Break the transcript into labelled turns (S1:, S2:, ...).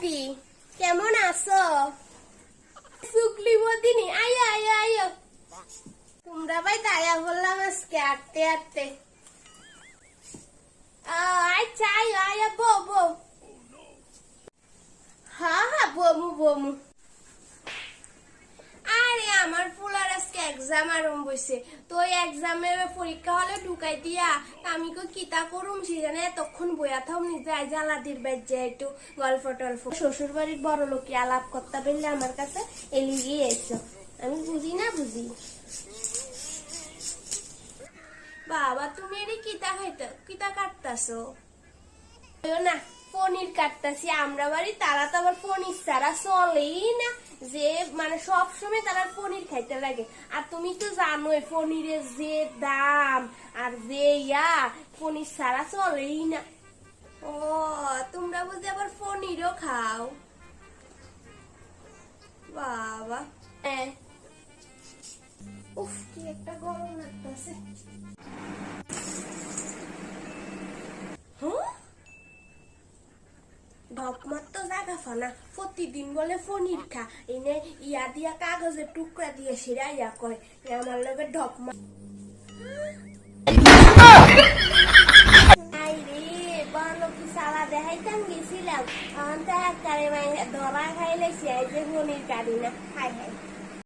S1: বদি কেমন আছো? শুক্লি বদিনি আয়ো আয়ো আয়ো। তোমরা ভাই দায়া বললাম আজকে আটতে আটতে। আচ্ছা আয়ো আয়ো বো বো। হ্যাঁ হ্যাঁ বমু বমু। আরে আমার ফুলার আজকে এক্সাম আরম্ভ হইছে, তো ওই এক্সামের পরীক্ষা হলে ঢুকাই দিয়া আমি কো কিতা করুম সেখানে এতক্ষণ বইয়া থাম নিজে আই জালাদির বাইর যায় একটু গল্প টল্প শ্বশুর বাড়ির বড় লোকে আলাপ করতে পারলে আমার কাছে এলিগিয়ে এসো। আমি বুঝি না বুঝি। বাবা তুমি এর কিতা কাটতাছো? না পনির কাটতাছি আমরা বাড়ি, তারা তো আবার পনির ছাড়া চলেই না, যে মানে সব সময় তারা পনির খাইতে লাগে। আর তুমি তো জানোই পনিরের যে দাম আর যে পনির ছাড়া চলেই না। ও তোমরা বুঝি আবার পনিরও খাও? বাবা উফ কি একটা গরম লাগতেছে। ঢকমার তো জাগা ফানা প্রতিদিন বলে পনির খা, এনে ইয়া দিয়া কাগজের টুকরা দিয়ে সেরা ইয়া করে আমার লগে ঢকমা। বড় কি সালা দেখাইতাম গেছিলাম ধরা খাইলে যে পনির কাটি না। High high